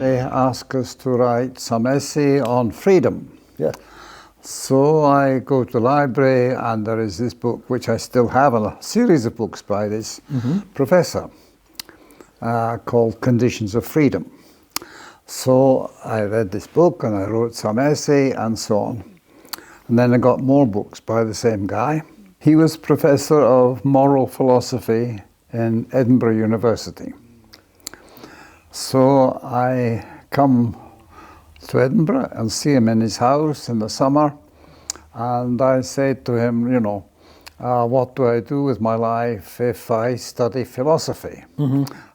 they ask us to write some essay on freedom. Yeah. So I go to the library, and there is this book, which I still have, and a series of books by this professor called Conditions of Freedom. So I read this book, and I wrote some essay, and so on. And then I got more books by the same guy. He was professor of moral philosophy in Edinburgh University. So I come to Edinburgh and see him in his house in the summer, and I say to him, you know, what do I do with my life if I study philosophy?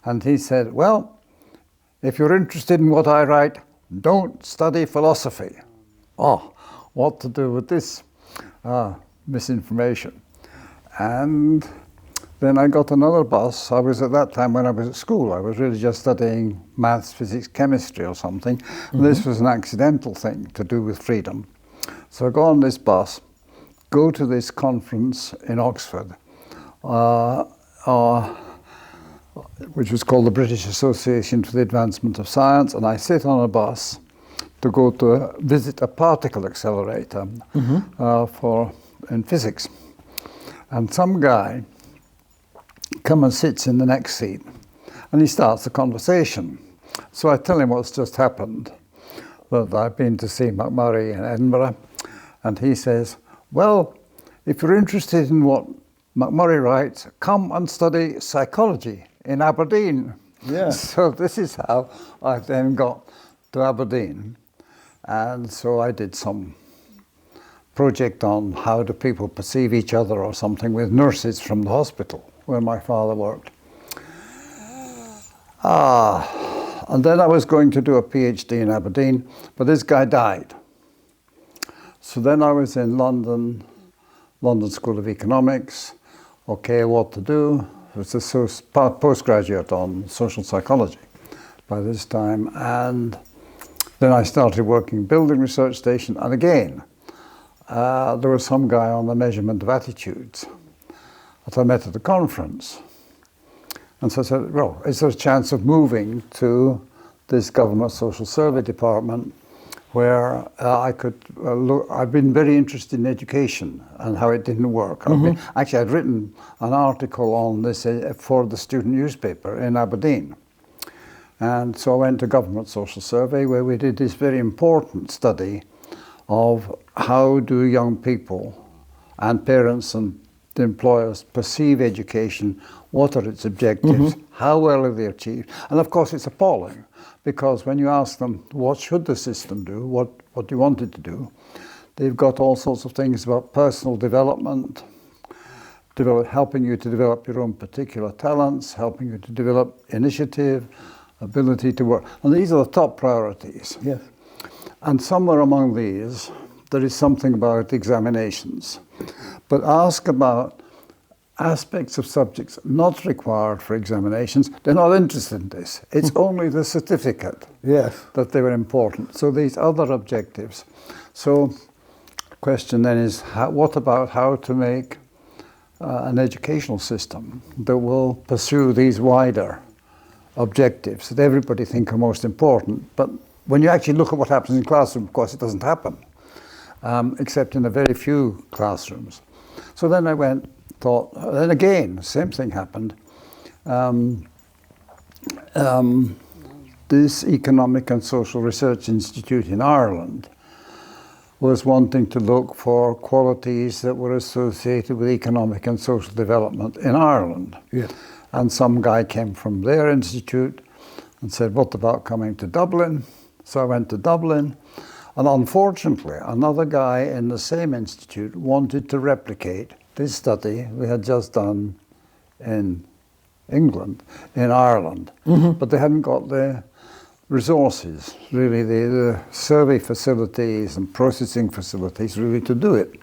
And he said, well, if you're interested in what I write, don't study philosophy. Oh, what to do with this misinformation? And then I got another bus. I was at that time when I was at school, I was really just studying maths, physics, chemistry or something. This was an accidental thing to do with freedom. So I go on this bus, go to this conference in Oxford, which was called the British Association for the Advancement of Science, and I sit on a bus to go to visit a particle accelerator in physics. And some guy comes and sits in the next seat, and he starts a conversation. So I tell him what's just happened, that I've been to see McMurray in Edinburgh, and he says, well, if you're interested in what McMurray writes, come and study psychology in Aberdeen. Yeah. So this is how I then got to Aberdeen. And so I did some project on how do people perceive each other or something with nurses from the hospital where my father worked. And then I was going to do a PhD in Aberdeen, but this guy died. So then I was in London School of Economics. Okay, what to do? It was a postgraduate on social psychology by this time. And then I started working building research station. And again, there was some guy on the measurement of attitudes that I met at the conference. And so I said, well, is there a chance of moving to this government social survey department where I could look? I've been very interested in education and how it didn't work. Actually, I'd written an article on this for the student newspaper in Aberdeen. And so I went to government social survey where we did this very important study of how do young people and parents and the employers perceive education, what are its objectives, how well are they achieved. And of course it's appalling, because when you ask them what should the system do, what do you want it to do, they've got all sorts of things about personal development, helping you to develop your own particular talents, helping you to develop initiative, ability to work. And these are the top priorities. Yes. And somewhere among these, there is something about examinations. But ask about aspects of subjects not required for examinations. They're not interested in this. It's only the certificate that they were important. So these other objectives. So the question then is, what about how to make an educational system that will pursue these wider objectives that everybody think are most important? But when you actually look at what happens in classroom, of course, it doesn't happen, except in a very few classrooms. So then I thought, then again, same thing happened. This Economic and Social Research Institute in Ireland was wanting to look for qualities that were associated with economic and social development in Ireland. Yes. And some guy came from their institute and said, what about coming to Dublin? So I went to Dublin. And unfortunately, another guy in the same institute wanted to replicate this study we had just done in England, in Ireland. But they hadn't got the resources, really, the survey facilities and processing facilities, really, to do it.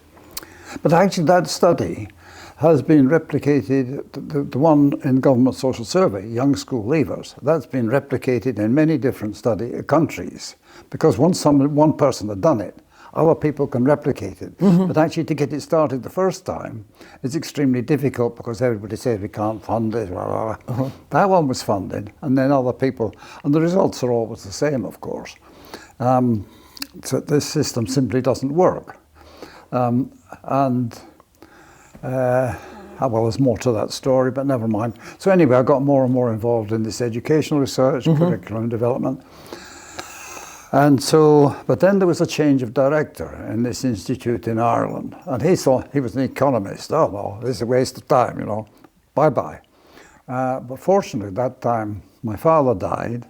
But actually, that study has been replicated, the one in Government Social Survey, Young School Leavers, that's been replicated in many different countries. Because once one person had done it, Other people can replicate it. But actually to get it started the first time, it's extremely difficult because everybody says we can't fund it. Blah, blah, blah. That one was funded, and then other people, and the results are always the same, of course. So this system simply doesn't work. Well, there's more to that story, but never mind. So anyway, I got more and more involved in this educational research, curriculum development. And so, but then there was a change of director in this institute in Ireland. And he thought, he was an economist. Oh, well, this is a waste of time, you know, bye-bye. But fortunately, at that time, my father died,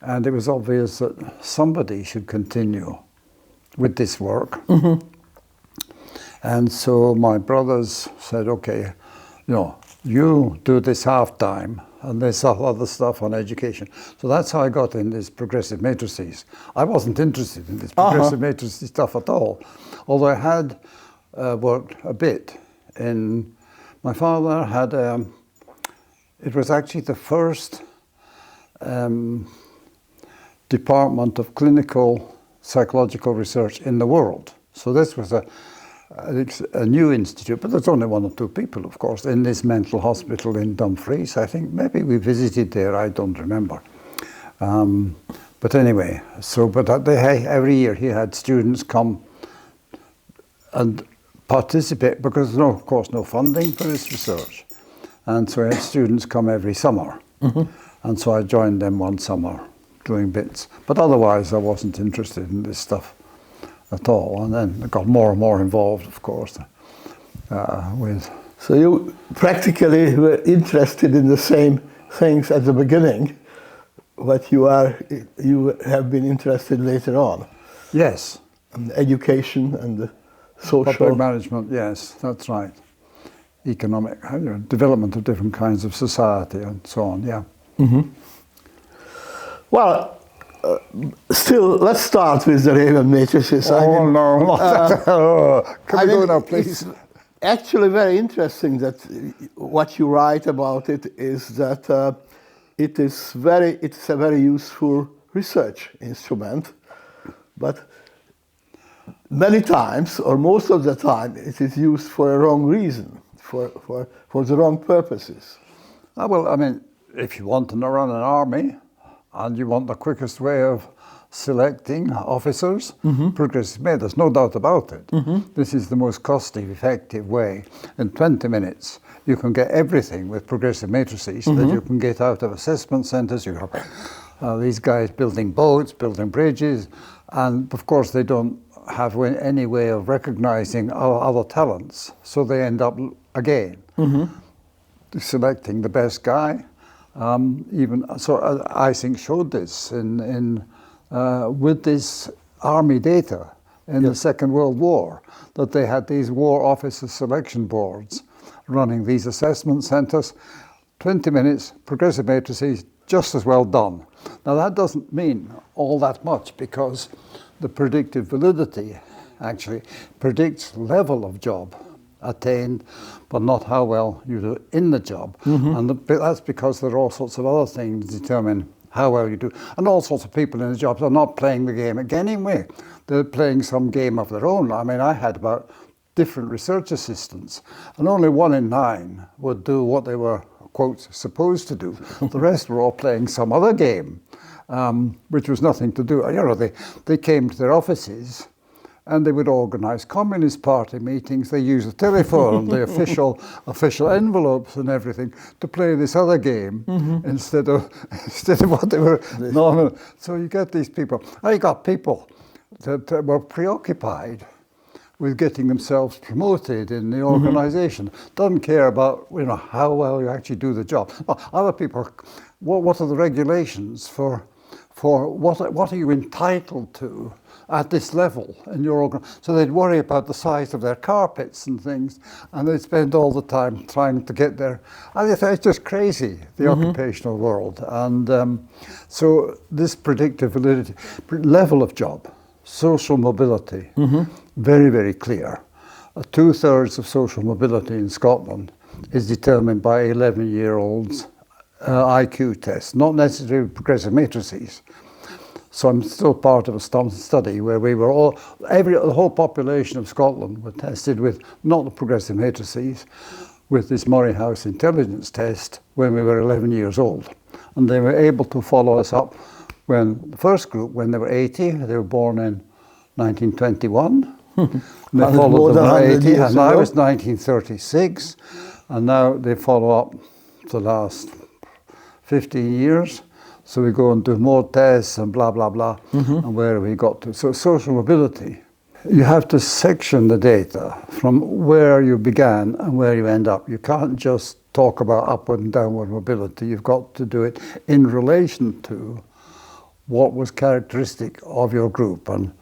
and it was obvious that somebody should continue with this work. And so my brothers said, okay, you know, you do this half-time and this other stuff on education. So that's how I got in this progressive matrices. I wasn't interested in this progressive matrices stuff at all, although I had worked a bit in, my father had, it was actually the first department of clinical psychological research in the world. So this was a new institute, but there's only one or two people, of course, in this mental hospital in Dumfries. I think maybe we visited there, I don't remember. But anyway, so, but every year he had students come and participate, because there's of course no funding for this research. And so he had students come every summer. And so I joined them one summer doing bits. But otherwise I wasn't interested in this stuff at all, and then I got more and more involved, of course, with. So you practically were interested in the same things at the beginning, but you have been interested later on. Yes. And education and the social. Public management, yes, that's right. Economic development of different kinds of society and so on. Yeah. Well. Still, let's start with the Raven matrices. Oh, no. Can we go now, please? It's actually very interesting that what you write about it is that it's a very useful research instrument, but many times, or most of the time, it is used for a wrong reason, for the wrong purposes. Well, I mean, if you want to run an army, and you want the quickest way of selecting officers, progressive matrices, there's no doubt about it. This is the most cost-effective way. In 20 minutes, you can get everything with progressive matrices that you can get out of assessment centres. You have these guys building boats, building bridges, and of course they don't have any way of recognising other talents, so they end up again selecting the best guy. Even so, Ising showed this with this army data in the Second World War, that they had these war officer selection boards running these assessment centres. 20 minutes, progressive matrices, just as well done. Now that doesn't mean all that much, because the predictive validity actually predicts level of job attained, but not how well you do in the job. And that's because there are all sorts of other things that determine how well you do. And all sorts of people in the jobs are not playing the game again anyway. They're playing some game of their own. I mean, I had about different research assistants, and only 1 in 9 would do what they were, quote, supposed to do. The rest were all playing some other game, which was nothing to do. You know, they came to their offices, and they would organise Communist Party meetings. They used the telephone, the official envelopes and everything to play this other game instead of what they were normal. So you get these people. You got people that were preoccupied with getting themselves promoted in the organisation. Doesn't care about how well you actually do the job. Other people, what are the regulations for what are you entitled to at this level in your organisation? So they'd worry about the size of their carpets and things, and they'd spend all the time trying to get there. And it's just crazy, the occupational world. And so this predictive validity, level of job, social mobility, very, very clear. 2/3 of social mobility in Scotland is determined by 11-year-olds IQ test, not necessarily progressive matrices. So I'm still part of a study where we were all, the whole population of Scotland were tested with not the progressive matrices, with this Murray House intelligence test when we were 11 years old. And they were able to follow us up when the first group, when they were 80, they were born in 1921. They followed them for 80, and now it's 1936, and now they follow up the last 15 years. So we go and do more tests and blah, blah, blah, and where we got to. So social mobility, you have to section the data from where you began and where you end up. You can't just talk about upward and downward mobility. You've got to do it in relation to what was characteristic of your group and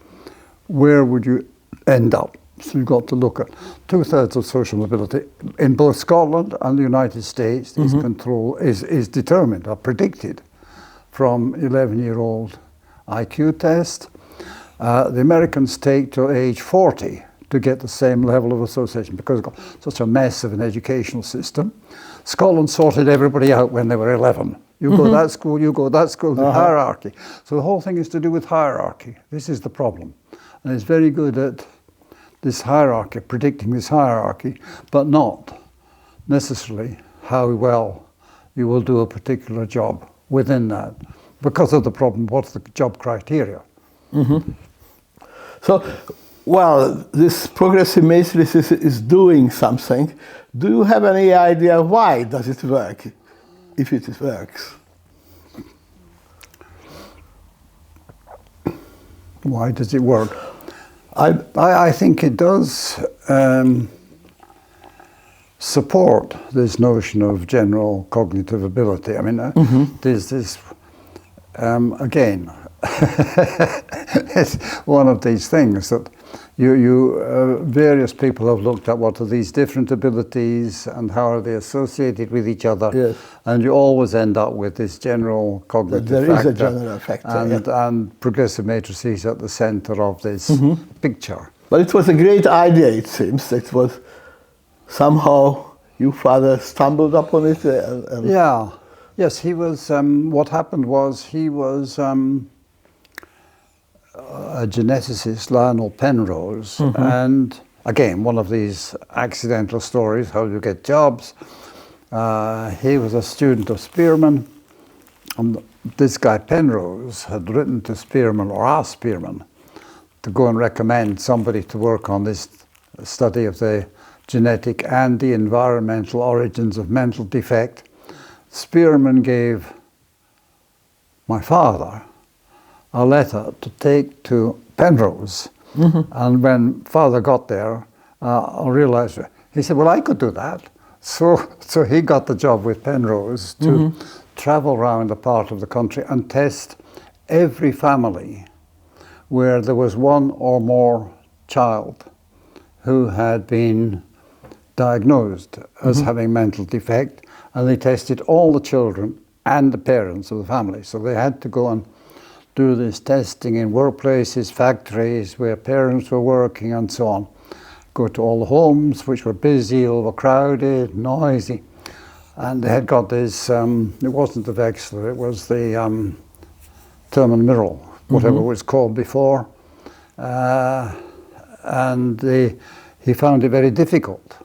where would you end up. So you've got to look at 2/3 of social mobility in both Scotland and the United States is determined or predicted from 11-year-old IQ test. The Americans take to age 40 to get the same level of association because we've got such a mess of an educational system. Scotland sorted everybody out when they were 11. You go that school, you go that school, the hierarchy. So the whole thing is to do with hierarchy. This is the problem. And it's very good at this hierarchy, predicting this hierarchy, but not necessarily how well you will do a particular job within that. Because of the problem, what's the job criteria? So, well, this progressive matrices is doing something. Do you have any idea why does it work, if it works? Why does it work? I think it does support this notion of general cognitive ability. I mean, there's this, again, it's one of these things that various people have looked at what are these different abilities and how are they associated with each other. Yes. And you always end up with this general cognitive there factor. Is a general factor. And progressive matrices at the center of this picture. But it was a great idea, it seems. It was somehow your father stumbled upon it. Yeah. Yes, he was, what happened was he was a geneticist, Lionel Penrose, and again, one of these accidental stories, how you get jobs. He was a student of Spearman, and this guy Penrose had written to Spearman, or asked Spearman, to go and recommend somebody to work on this study of the genetic and the environmental origins of mental defect. Spearman gave my father a letter to take to Penrose. And when father got there, I realized, he said, well, I could do that. So he got the job with Penrose to travel around a part of the country and test every family where there was one or more child who had been diagnosed as having mental defect, and they tested all the children and the parents of the family. So they had to go and do this testing in workplaces, factories, where parents were working and so on. Go to all the homes, which were busy, overcrowded, noisy. And they had got this, it wasn't the Vexler, it was the Terminal, whatever it was called before. And he found it very difficult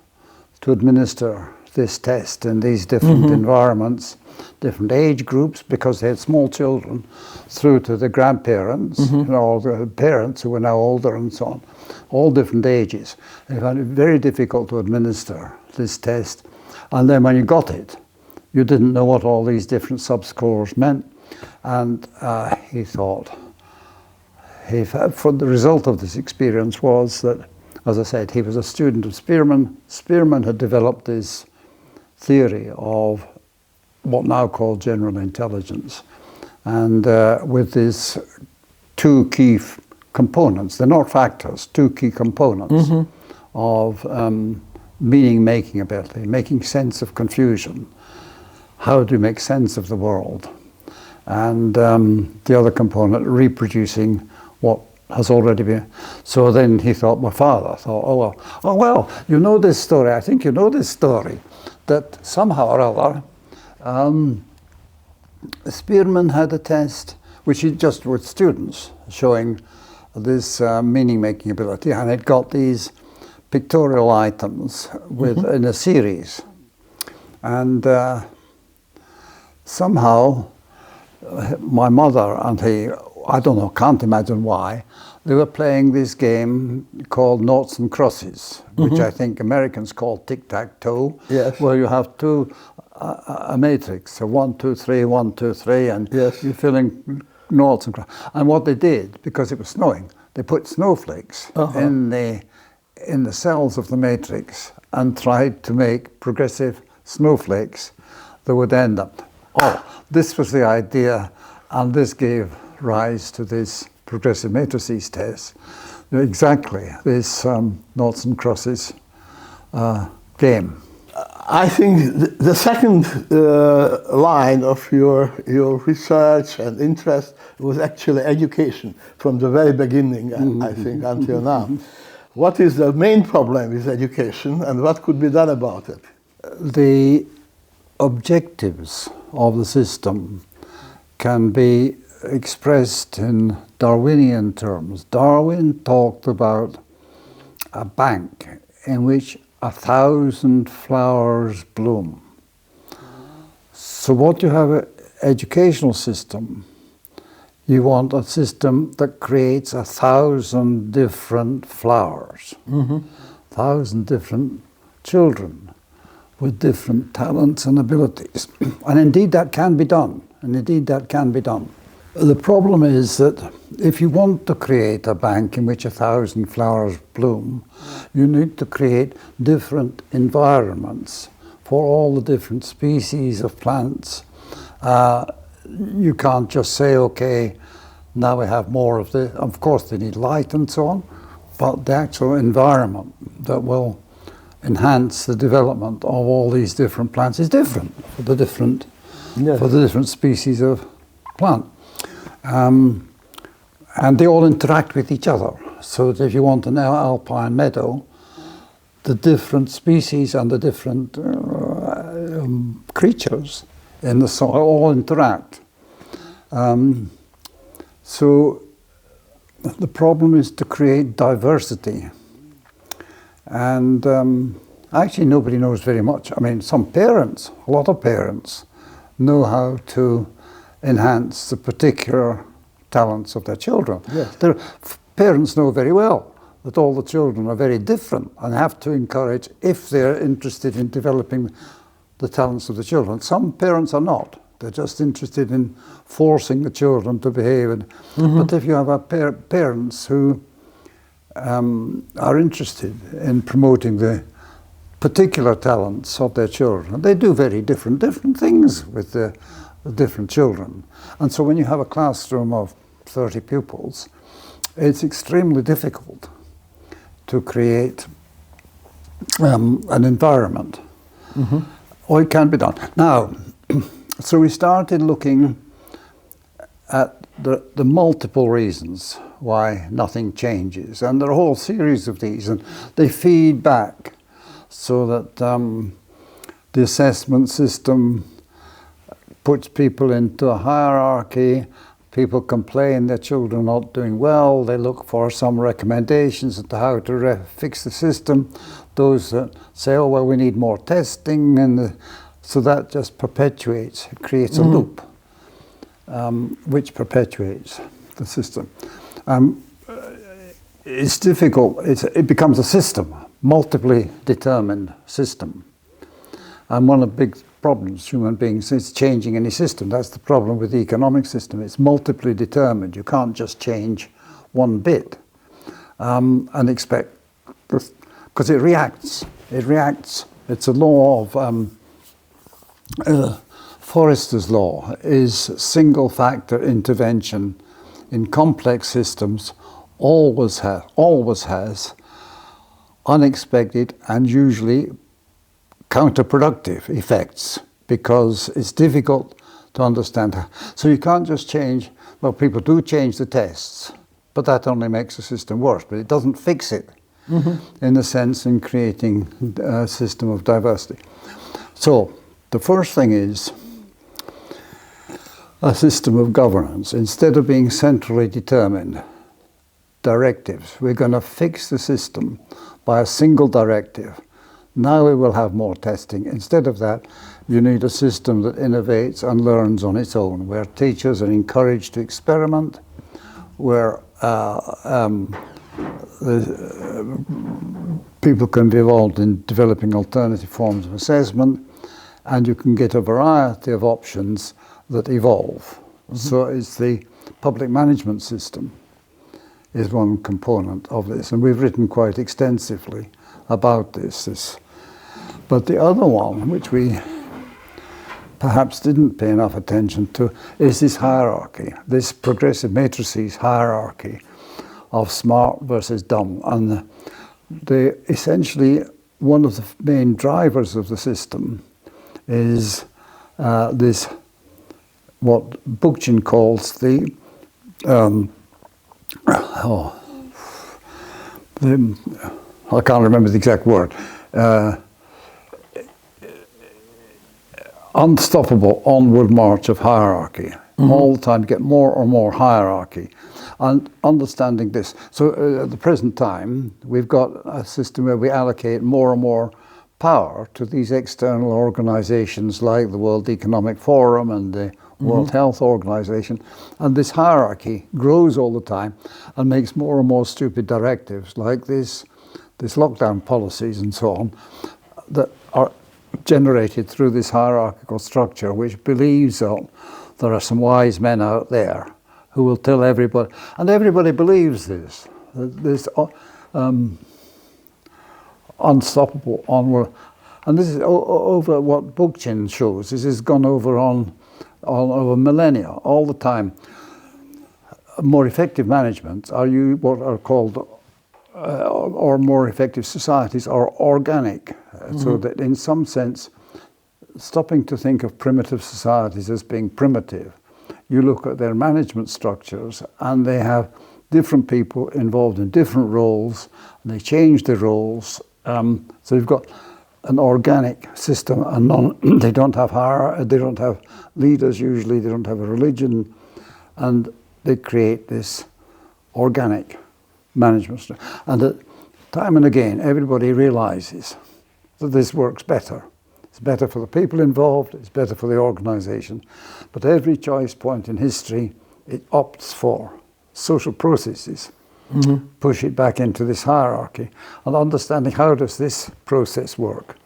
to administer this test in these different environments, different age groups, because they had small children, through to the grandparents, you know, the parents who were now older and so on, all different ages. They found it very difficult to administer this test. And then when you got it, you didn't know what all these different subscores meant. And he thought, for the result of this experience was that, as I said, he was a student of Spearman. Spearman had developed this theory of what now called general intelligence, and with these two key components, they're not factors, two key components of meaning-making ability, making sense of confusion. How do you make sense of the world? And the other component, reproducing what has already been. So then he thought, my father thought, oh well, you know this story, I think you know this story, that somehow or other, Spearman had a test which he just with students, showing this meaning-making ability, and it got these pictorial items in a series. And somehow my mother and he, I don't know, can't imagine why, they were playing this game called noughts and crosses, which I think Americans call tic-tac-toe, Yes. where you have a matrix, so 1, 2, 3, 1, 2, 3, and Yes. you're filling noughts and crosses. And what they did, because it was snowing, they put snowflakes in the cells of the matrix and tried to make progressive snowflakes that would end up. Oh, this was the idea, and this gave rise to this progressive matrices test. Exactly, this noughts and crosses game. I think the second line of your research and interest was actually education from the very beginning, I think, until now. What is the main problem with education, and what could be done about it? The objectives of the system can be expressed in Darwinian terms. Darwin talked about a bank in which 1,000 flowers bloom. So what you have an educational system, you want a system that creates 1,000 different flowers, 1,000 different children with different talents and abilities. And indeed that can be done, The problem is that if you want to create a bank in which 1,000 flowers bloom, you need to create different environments for all the different species of plants. You can't just say, okay, now we have more of this. Of course they need light and so on, but the actual environment that will enhance the development of all these different plants is different for the different species of plant. And they all interact with each other. So that if you want an alpine meadow, the different species and the different creatures in the soil all interact. So the problem is to create diversity. And actually nobody knows very much. I mean, some parents, a lot of parents, know how to enhance the particular talents of their children. Yes. Their parents know very well that all the children are very different and have to encourage, if they're interested in developing the talents of the children. Some parents are not. They're just interested in forcing the children to behave. But if you have parents who are interested in promoting the particular talents of their children, they do very different things with the different children. And so when you have a classroom of 30 pupils, it's extremely difficult to create an environment. Or it can be done. Now, so we started looking at the multiple reasons why nothing changes. And there are a whole series of these, and they feed back so that the assessment system puts people into a hierarchy. People complain their children are not doing well. They look for some recommendations as to how to fix the system. Those that say, oh, well, we need more testing. And so that just perpetuates, it creates a loop, which perpetuates the system. It's difficult. It becomes a system, multiply determined system. And one of the big problems human beings is changing any system. That's the problem with the economic system. It's multiply determined. You can't just change one bit and expect, because it reacts. It reacts. It's a law of Forester's law is single factor intervention in complex systems always has unexpected and usually counterproductive effects, because it's difficult to understand. So you can't just change, well, people do change the tests, but that only makes the system worse, but it doesn't fix it in a sense in creating a system of diversity. So the first thing is a system of governance. Instead of being centrally determined directives, we're going to fix the system by a single directive. Now we will have more testing. Instead of that, you need a system that innovates and learns on its own, where teachers are encouraged to experiment, where people can be involved in developing alternative forms of assessment, and you can get a variety of options that evolve. So it's the public management system is one component of this, and we've written quite extensively about this. But the other one, which we perhaps didn't pay enough attention to, is this hierarchy, this progressive matrices hierarchy of smart versus dumb. And essentially one of the main drivers of the system is this, what Bookchin calls the I can't remember the exact word, unstoppable onward march of hierarchy. All the time you get more and more hierarchy. And understanding this, so at the present time we've got a system where we allocate more and more power to these external organizations like the World Economic Forum and the World Health Organization, and this hierarchy grows all the time and makes more and more stupid directives like this lockdown policies and so on that are generated through this hierarchical structure, which believes that there are some wise men out there who will tell everybody, and everybody believes this unstoppable onward. And this is over what Bookchin shows. This has gone over on over millennia, all the time. More effective management are what are called, or more effective societies are organic. So that in some sense, stopping to think of primitive societies as being primitive, you look at their management structures and they have different people involved in different roles, and they change the roles. So you've got an organic system, and they don't have they don't have leaders usually, they don't have a religion, and they create this organic management structure. And time and again, everybody realizes that this works better. It's better for the people involved, it's better for the organization. But every choice point in history, it opts for social processes, push it back into this hierarchy. And understanding how does this process work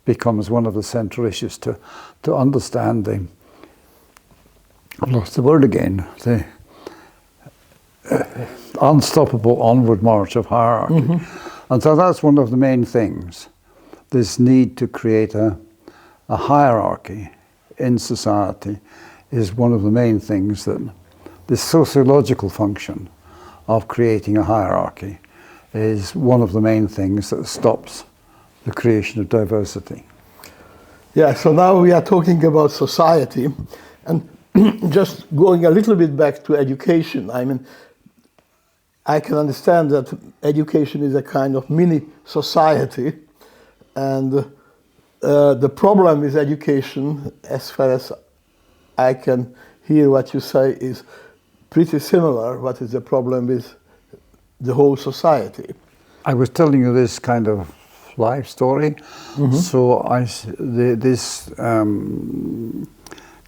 becomes one of the central issues to understand the, I've lost the word again, the unstoppable onward march of hierarchy. And so that's one of the main things, this need to create a hierarchy in society is one of the main things that this sociological function of creating a hierarchy is one of the main things that stops the creation of diversity. Yeah, so now we are talking about society, and just going a little bit back to education. I mean, I can understand that education is a kind of mini society, and the problem with education, as far as I can hear what you say, is pretty similar. What is the problem with the whole society? I was telling you this kind of life story. So this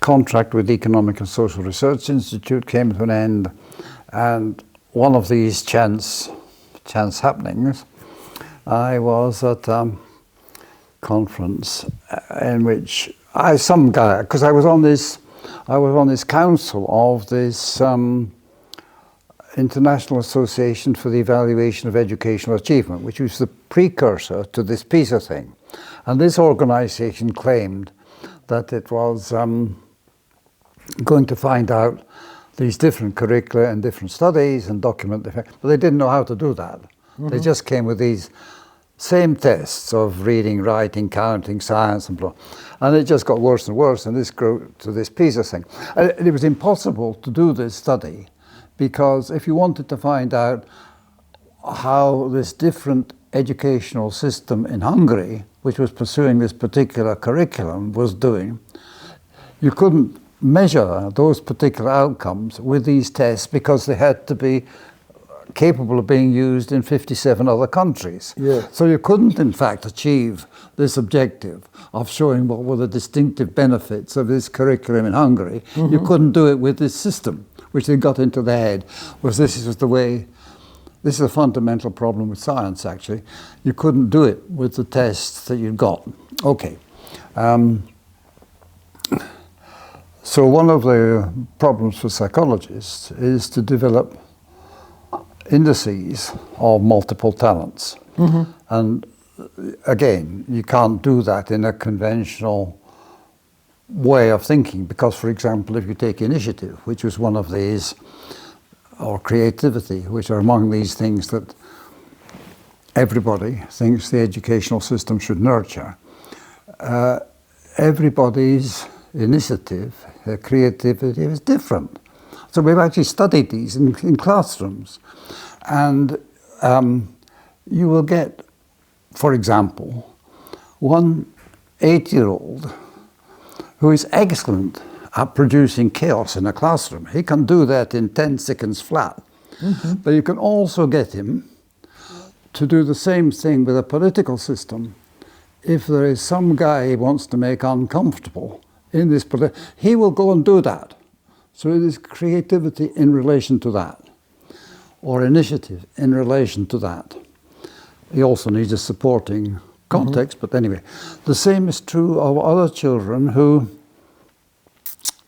contract with the Economic and Social Research Institute came to an end, and one of these chance happenings, I was at conference in which some guy, because I was on this council of this International Association for the Evaluation of Educational Achievement, which was the precursor to this PISA thing. And this organization claimed that it was going to find out these different curricula and different studies and document the effect, but they didn't know how to do that. They just came with these same tests of reading, writing, counting, science, and blah. And it just got worse and worse, and this grew to this PISA thing. And it was impossible to do this study, because if you wanted to find out how this different educational system in Hungary, which was pursuing this particular curriculum, was doing, you couldn't measure those particular outcomes with these tests because they had to be capable of being used in 57 other countries. Yeah. So you couldn't, in fact, achieve this objective of showing what were the distinctive benefits of this curriculum in Hungary. You couldn't do it with this system, which they got into their head, was this is the way. This is a fundamental problem with science, actually. You couldn't do it with the tests that you'd got. Okay. So one of the problems for psychologists is to develop indices of multiple talents. And again, you can't do that in a conventional way of thinking because, for example, if you take initiative, which was one of these, or creativity, which are among these things that everybody thinks the educational system should nurture, everybody's initiative, creativity is different. So we've actually studied these in classrooms. And you will get, for example, one 8-year-old who is excellent at producing chaos in a classroom. He can do that in 10 seconds flat. But you can also get him to do the same thing with a political system. If there is some guy he wants to make uncomfortable in this, he will go and do that. So it is creativity in relation to that, or initiative in relation to that. He also needs a supporting context, but anyway. The same is true of other children who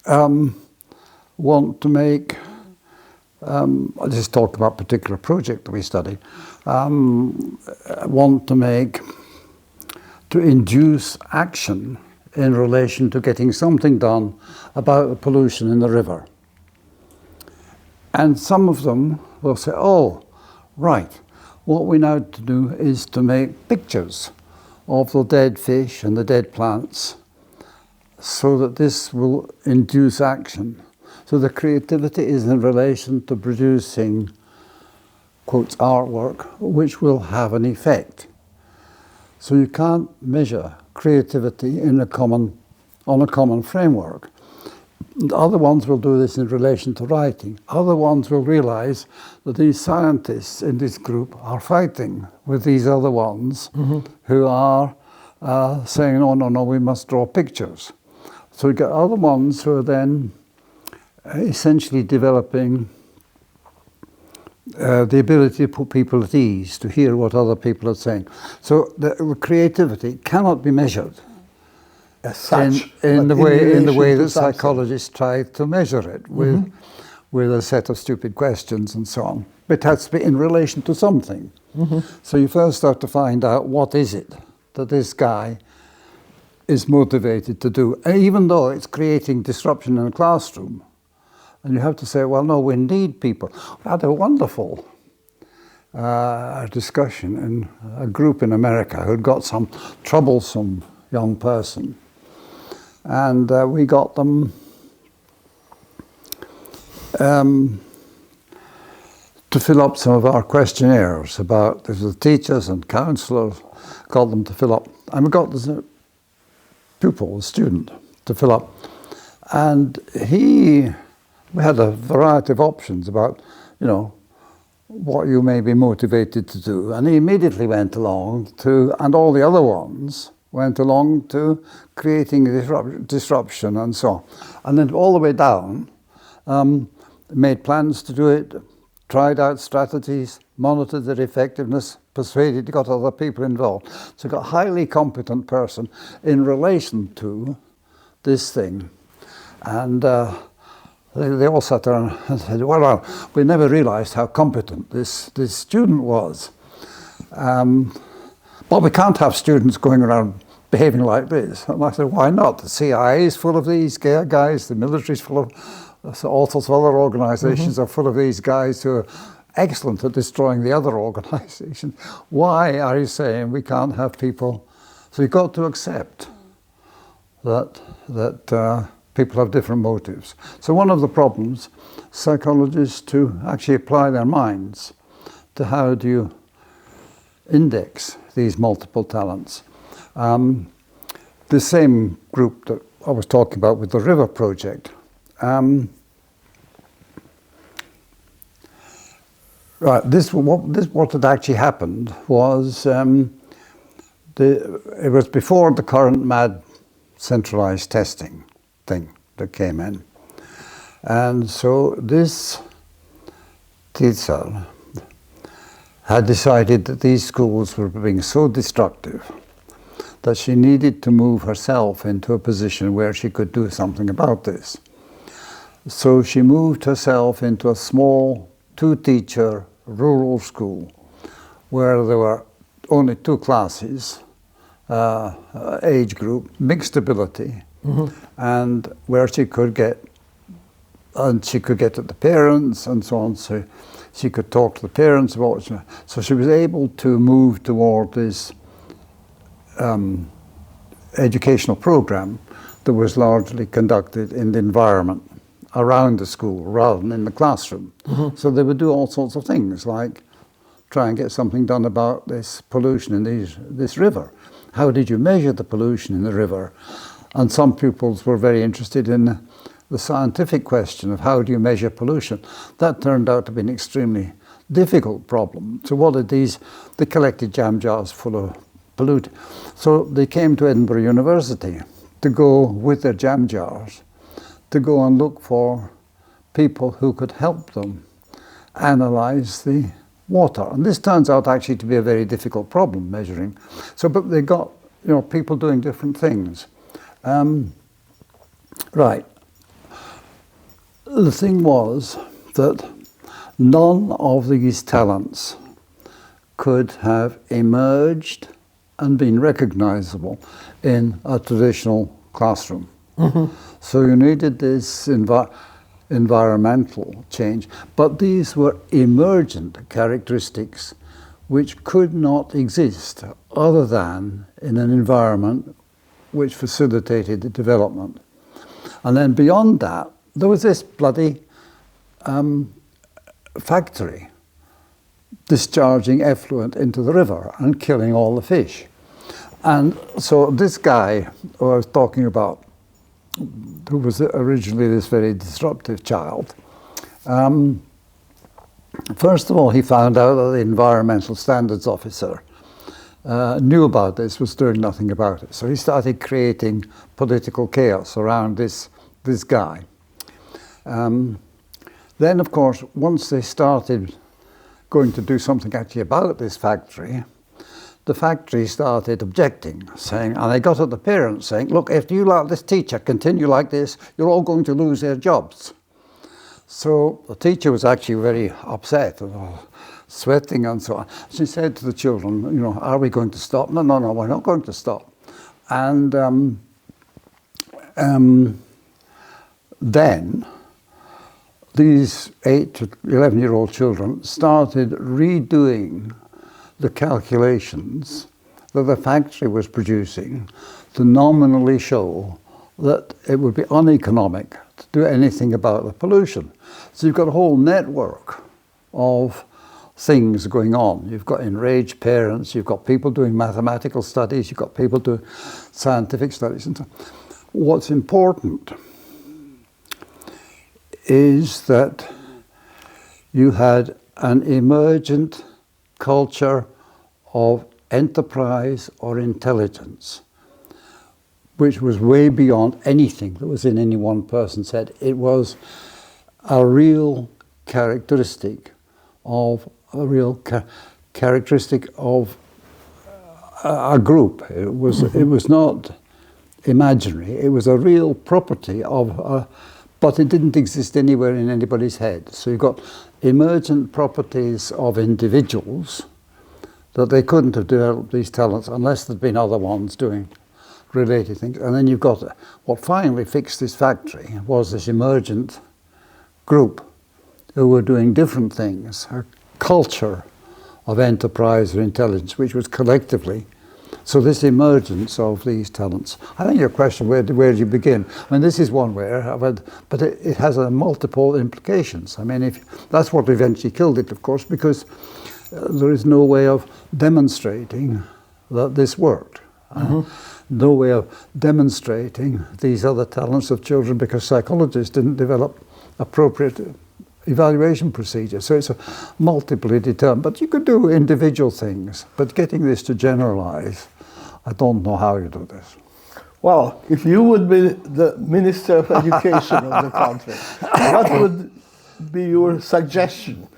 want to make, I'll just talk about a particular project that we studied, want to induce action in relation to getting something done about the pollution in the river. And some of them will say, oh, right, what we now to do is to make pictures of the dead fish and the dead plants so that this will induce action. So the creativity is in relation to producing, quotes, artwork, which will have an effect. So you can't measure creativity on a common framework. The other ones will do this in relation to writing. Other ones will realize that these scientists in this group are fighting with these other ones who are saying, no, we must draw pictures. So you get other ones who are then essentially developing the ability to put people at ease, to hear what other people are saying. So the creativity cannot be measured as such, in the way that psychologists try to measure it with a set of stupid questions and so on. It has to be in relation to something. So you first have to find out what is it that this guy is motivated to do, and even though it's creating disruption in a classroom. And you have to say, well, no, we need people. We had a wonderful discussion in a group in America who'd got some troublesome young person. And we got them to fill up some of our questionnaires about, there's the teachers and counselors, got them to fill up. And we got this pupil, a student, to fill up. And we had a variety of options about, what you may be motivated to do. And he immediately went along to, and all the other ones went along to creating disruption and so on. And then all the way down, made plans to do it, tried out strategies, monitored their effectiveness, persuaded, got other people involved. So got a highly competent person in relation to this thing. And they all sat there and said, well, we never realized how competent this student was. But we can't have students going around behaving like this. And I said, why not? The CIA is full of these guys, the military is full of, all sorts of other organizations are full of these guys who are excellent at destroying the other organizations. Why are you saying we can't have people? So you've got to accept that people have different motives. So one of the problems, psychologists to actually apply their minds to how do you index these multiple talents. The same group that I was talking about with the river project, Right. What had actually happened was it was before the current MAD centralized testing thing that came in, and so this teacher had decided that these schools were being so destructive that she needed to move herself into a position where she could do something about this. So she moved herself into a small 2-teacher rural school where there were only 2 classes, age group, mixed ability, and where she could get at the parents and so on. So she could talk to the parents about it. So she was able to move toward this educational program that was largely conducted in the environment around the school rather than in the classroom. So they would do all sorts of things like try and get something done about this pollution in this river. How did you measure the pollution in the river? And some pupils were very interested in the scientific question of how do you measure pollution. That turned out to be an extremely difficult problem. So what did they collected jam jars full of pollute. So they came to Edinburgh University to go with their jam jars, to go and look for people who could help them analyze the water. And this turns out actually to be a very difficult problem, measuring. So, but they got, people doing different things. Right. The thing was that none of these talents could have emerged and been recognizable in a traditional classroom. So you needed this environmental change, but these were emergent characteristics which could not exist other than in an environment which facilitated the development. And then beyond that, there was this bloody factory discharging effluent into the river and killing all the fish. And so this guy who I was talking about, who was originally this very disruptive child, first of all, he found out that the environmental standards officer knew about this, was doing nothing about it. So he started creating political chaos around this guy. Then, of course, once they started going to do something actually about this factory, the factory started objecting, saying, and they got at the parents saying, look, if you let this teacher continue like this, you're all going to lose their jobs. So the teacher was actually very upset, sweating and so on. She said to the children, are we going to stop? No, we're not going to stop. And then these 8 to 11-year-old children started redoing the calculations that the factory was producing to nominally show that it would be uneconomic to do anything about the pollution. So you've got a whole network of things going on. You've got enraged parents, you've got people doing mathematical studies, you've got people doing scientific studies. And so what's important is that you had an emergent culture of enterprise or intelligence, which was way beyond anything that was in any one person's head. It was a real characteristic of a group. It was not imaginary. It was a real property of but it didn't exist anywhere in anybody's head. So you've got emergent properties of individuals that they couldn't have developed these talents unless there'd been other ones doing related things. And then you've got what finally fixed this factory was this emergent group who were doing different things, a culture of enterprise or intelligence, which was collectively. So this emergence of these talents. I think your question, where do you begin? I mean, this is one way, but it has multiple implications. I mean, if that's what eventually killed it, of course, because there is no way of demonstrating that this worked. no way of demonstrating these other talents of children because psychologists didn't develop appropriate evaluation procedures. So it's a multiply determined, but you could do individual things, but getting this to generalize, I don't know how you do this. Well, if you would be the Minister of Education of the country, what would be your suggestion?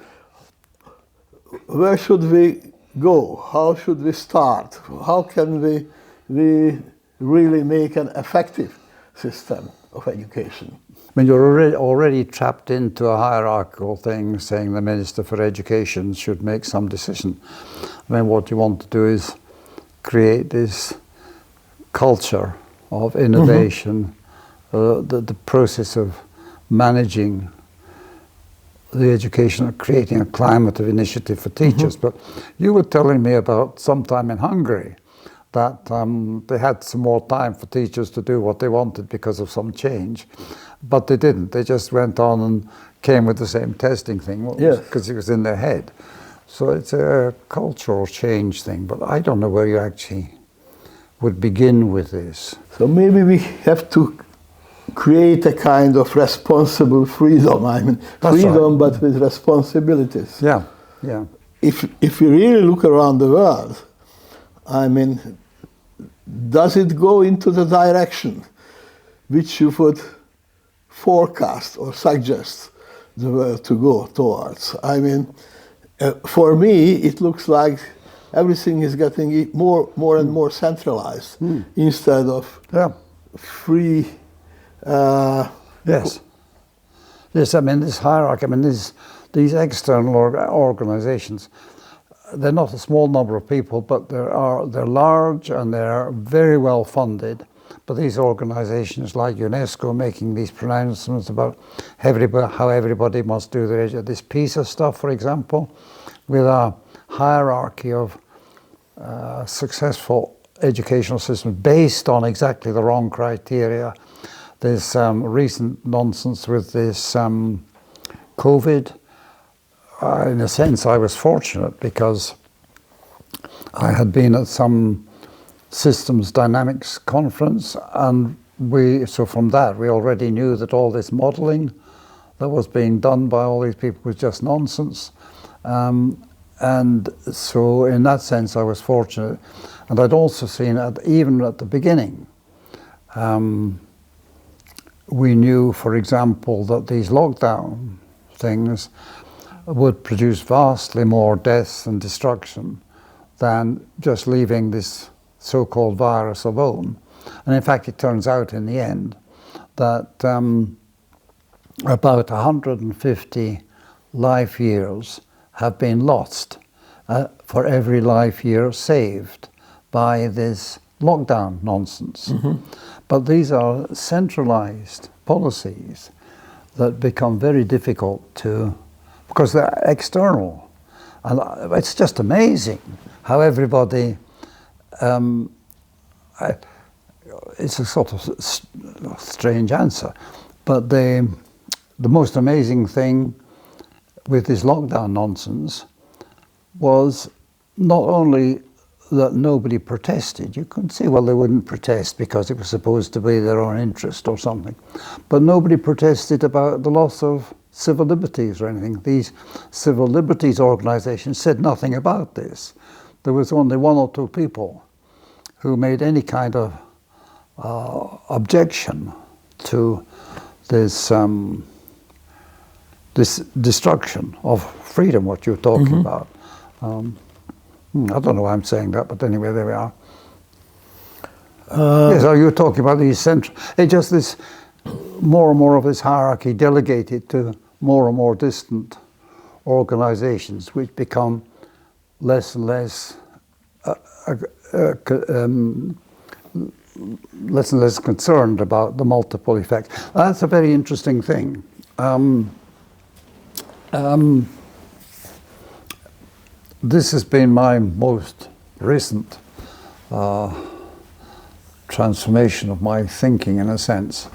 Where should we go? How should we start? How can we really make an effective system of education? I mean, you're already trapped into a hierarchical thing saying the Minister for Education should make some decision. I mean, what you want to do is create this culture of innovation, the process of managing the education, creating a climate of initiative for teachers. But you were telling me about sometime in Hungary that they had some more time for teachers to do what they wanted because of some change. But they didn't. They just went on and came with the same testing thing because it was in their head. So it's a cultural change thing. But I don't know where you actually would begin with this. So maybe we have to create a kind of responsible freedom. I mean, freedom, right, but with responsibilities. Yeah, yeah. If you really look around the world, I mean, does it go into the direction which you would forecast or suggest the world to go towards? I mean, for me, it looks like everything is getting more and more centralized instead of free. Yes. Yes, I mean, this hierarchy, I mean, these external organizations, they're not a small number of people, but they're large and they're very well funded. But these organizations like UNESCO making these pronouncements about how everybody must do this PISA stuff, for example, with a hierarchy of successful educational systems based on exactly the wrong criteria. There's recent nonsense with this COVID. In a sense, I was fortunate because I had been at some systems dynamics conference, and so from that we already knew that all this modeling that was being done by all these people was just nonsense. And so in that sense I was fortunate. And I'd also seen, even at the beginning, we knew, for example, that these lockdown things would produce vastly more deaths and destruction than just leaving this so-called virus alone. And in fact, it turns out in the end that about 150 life years have been lost for every life year saved by this lockdown nonsense. But these are centralized policies that become very difficult because they're external. And it's just amazing how everybody, it's a sort of strange answer, but the most amazing thing with this lockdown nonsense was not only that nobody protested. You couldn't say, well, they wouldn't protest because it was supposed to be their own interest or something. But nobody protested about the loss of civil liberties or anything. These civil liberties organizations said nothing about this. There was only one or two people who made any kind of objection to this this destruction of freedom, what you're talking about. I don't know why I'm saying that, but anyway, there we are. Yes, so you're talking about these it's just this more and more of this hierarchy delegated to more and more distant organizations, which become less and less concerned about the multiple effects. That's a very interesting thing. This has been my most recent transformation of my thinking, in a sense.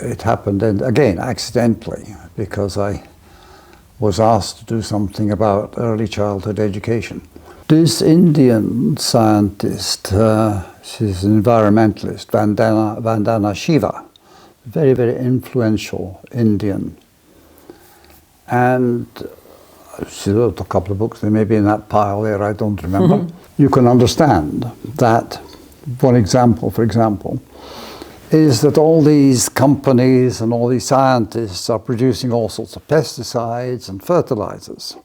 It happened, again, accidentally, because I was asked to do something about early childhood education. This Indian scientist, she's an environmentalist, Vandana Shiva, very, very influential Indian. And she wrote a couple of books, they may be in that pile there, I don't remember. You can understand that one example, for example, is that all these companies and all these scientists are producing all sorts of pesticides and fertilizers.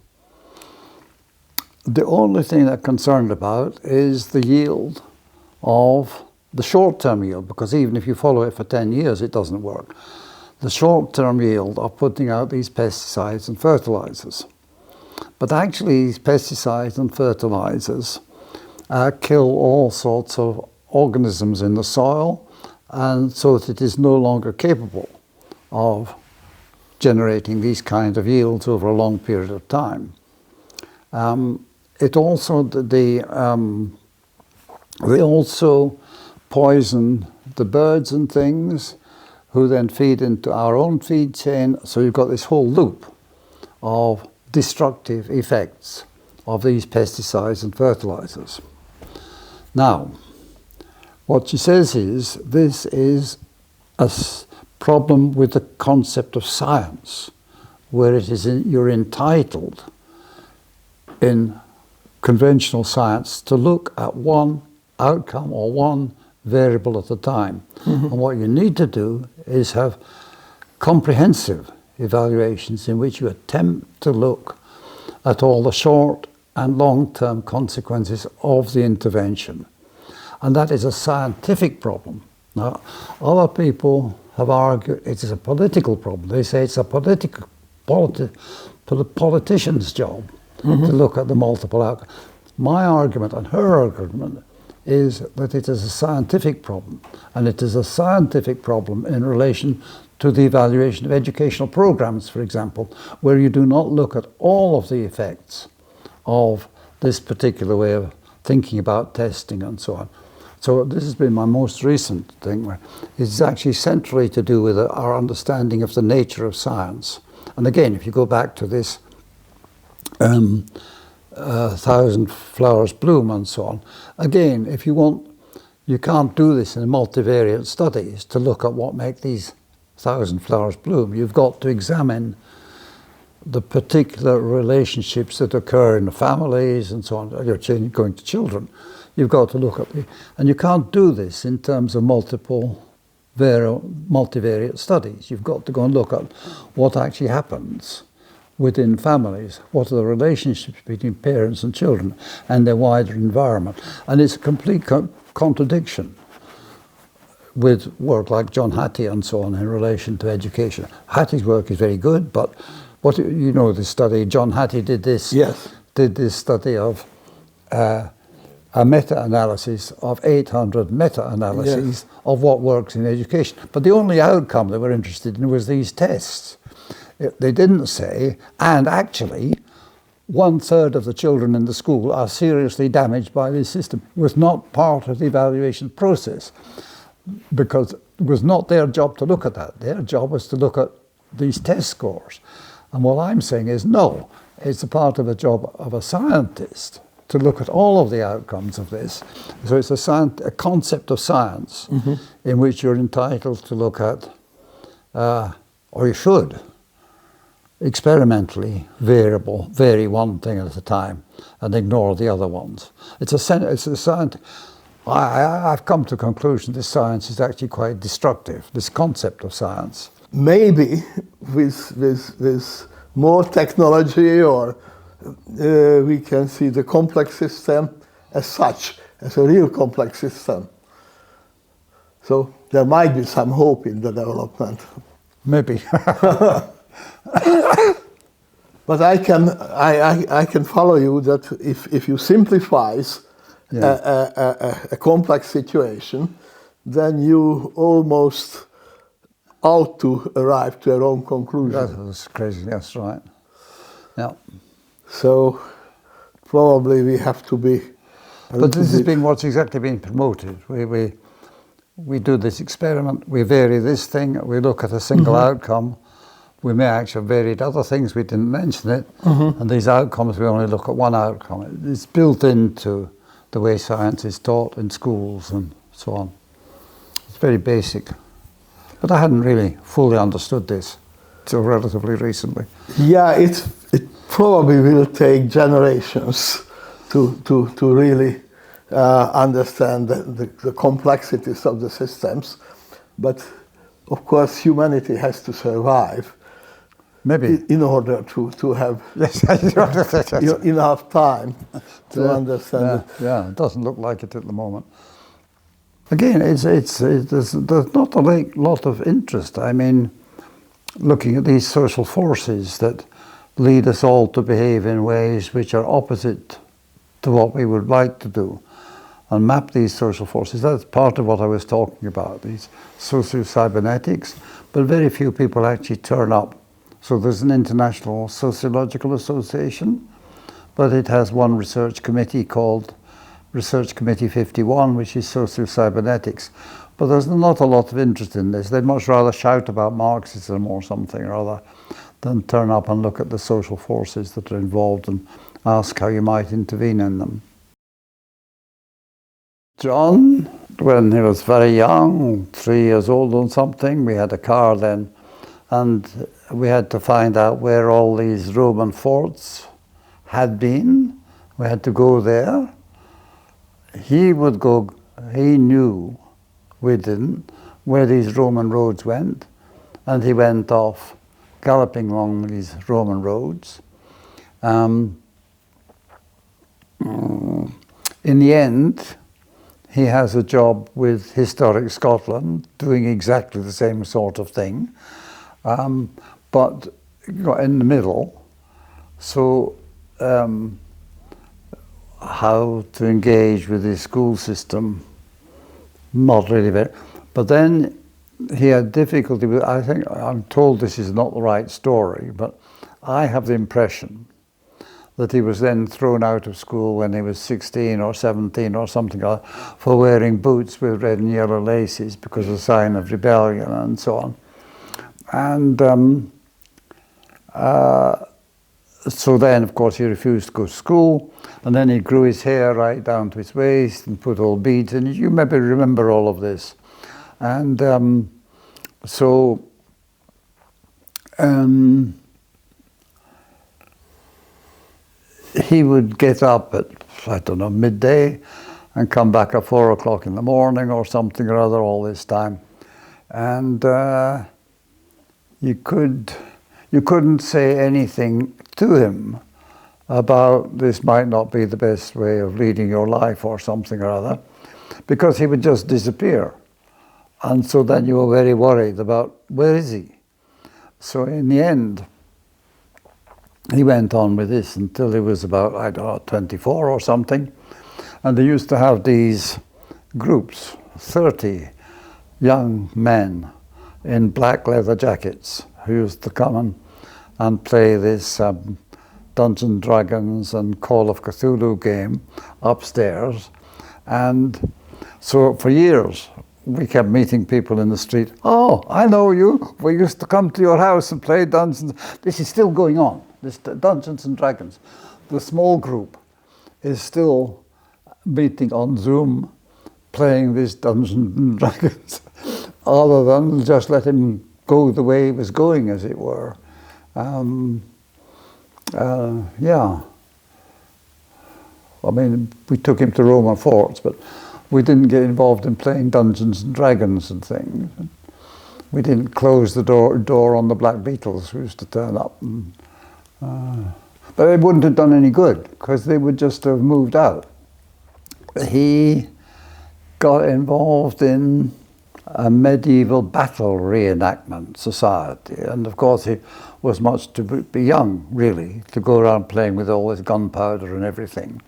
The only thing they're concerned about is the yield of the short-term yield, because even if you follow it for 10 years, it doesn't work. The short-term yield of putting out these pesticides and fertilizers. But actually, these pesticides and fertilizers kill all sorts of organisms in the soil, and so that it is no longer capable of generating these kind of yields over a long period of time. They also poison the birds and things, who then feed into our own feed chain. So you've got this whole loop of destructive effects of these pesticides and fertilizers. Now, what she says is, this is a problem with the concept of science, where it is you're entitled in conventional science to look at one outcome or one variable at a time. And what you need to do is have comprehensive evaluations in which you attempt to look at all the short and long-term consequences of the intervention. And that is a scientific problem. Now, other people have argued it is a political problem. They say it's a politician's job to look at the multiple outcomes. My argument and her argument is that it is a scientific problem, and it is a scientific problem in relation to the evaluation of educational programs, for example, where you do not look at all of the effects of this particular way of thinking about testing and so on. So this has been my most recent thing, where it's actually centrally to do with our understanding of the nature of science. And again, if you go back to this 1,000 flowers bloom and so on, again, if you want, you can't do this in multivariate studies to look at what make these 1,000 flowers bloom. You've got to examine the particular relationships that occur in the families and so on. You're going to children. You've got to look at and you can't do this in terms of multivariate studies. You've got to go and look at what actually happens within families, what are the relationships between parents and children and their wider environment. And it's a complete contradiction with work like John Hattie and so on in relation to education. Hattie's work is very good, but what you know, this study, John Hattie did this, did this study of a meta-analysis of 800 meta-analyses of what works in education. But the only outcome they were interested in was these tests. They didn't say, and actually, 1/3 of the children in the school are seriously damaged by this system. It was not part of the evaluation process, because it was not their job to look at that. Their job was to look at these test scores. And what I'm saying is, no, it's a part of the job of a scientist to look at all of the outcomes of this. So it's a concept of science in which you're entitled to look at, or you should, experimentally vary one thing at a time and ignore the other ones. It's a science. I've come to the conclusion this science is actually quite destructive, this concept of science. Maybe with more technology, or we can see the complex system as such, as a real complex system. So there might be some hope in the development. Maybe. But I can follow you that if you simplify a complex situation, then you almost ought to arrive to a wrong conclusion. That's crazy, that's right. Yeah. So probably we have to be. But this has been what's exactly been promoted. We do this experiment, we vary this thing, we look at a single outcome, we may actually have varied other things, we didn't mention it, and these outcomes, we only look at one outcome. It's built into the way science is taught in schools and so on. It's very basic. But I hadn't really fully understood this till relatively recently. Yeah, it probably will take generations to really understand the complexities of the systems. But of course, humanity has to survive. Maybe. In order to have enough time to understand it. Yeah, it doesn't look like it at the moment. Again, there's not a lot of interest. I mean, looking at these social forces that lead us all to behave in ways which are opposite to what we would like to do, and map these social forces. That's part of what I was talking about, these socio-cybernetics, but very few people actually turn up. So there's an International Sociological Association, but it has one research committee called Research Committee 51, which is socio-cybernetics. But there's not a lot of interest in this. They'd much rather shout about Marxism or something or other than turn up and look at the social forces that are involved and ask how you might intervene in them. John, when he was very young, 3 years old or something, we had a car then, and we had to find out where all these Roman forts had been. We had to go there. He would go, he knew, we didn't, where these Roman roads went, and he went off galloping along these Roman roads. In the end, he has a job with Historic Scotland, doing exactly the same sort of thing, but in the middle. So how to engage with the school system, not really very. But then he had difficulty with, I think, I'm told this is not the right story, but I have the impression that he was then thrown out of school when he was 16 or 17 or something like that for wearing boots with red and yellow laces because a sign of rebellion and so on. And so then, of course, he refused to go to school, and then he grew his hair right down to his waist and put all beads in it. You maybe remember all of this. And he would get up at, I don't know, midday and come back at 4 o'clock in the morning or something or other all this time. And you couldn't say anything to him about this might not be the best way of leading your life or something or other, because he would just disappear. And so then you were very worried about, where is he? So in the end, he went on with this until he was about, I don't know, 24 or something. And they used to have these groups, 30 young men in black leather jackets who used to come and play this Dungeons and Dragons and Call of Cthulhu game upstairs. And so for years, we kept meeting people in the street. Oh, I know you. We used to come to your house and play Dungeons. This is still going on, this Dungeons and Dragons. The small group is still meeting on Zoom, playing this Dungeons and Dragons, other than just let him go the way he was going, as it were. Yeah. I mean, we took him to Roman forts, but we didn't get involved in playing Dungeons and Dragons and things. We didn't close the door on the Black Beetles who used to turn up. And, but it wouldn't have done any good, because they would just have moved out. He got involved in a medieval battle reenactment society, and of course he was much too be young, really, to go around playing with all this gunpowder and everything.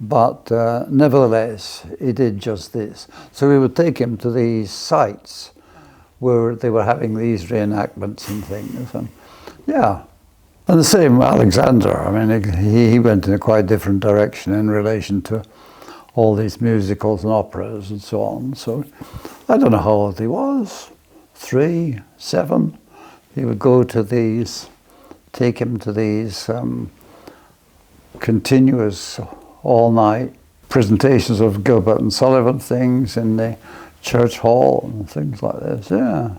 But nevertheless, he did just this. So we would take him to these sites where they were having these reenactments and things. And yeah, and the same Alexander. I mean, he went in a quite different direction in relation to all these musicals and operas and so on. So I don't know how old he was, 3, 7. he would go to these, take him to these continuous all-night presentations of Gilbert and Sullivan things in the church hall and things like this, yeah.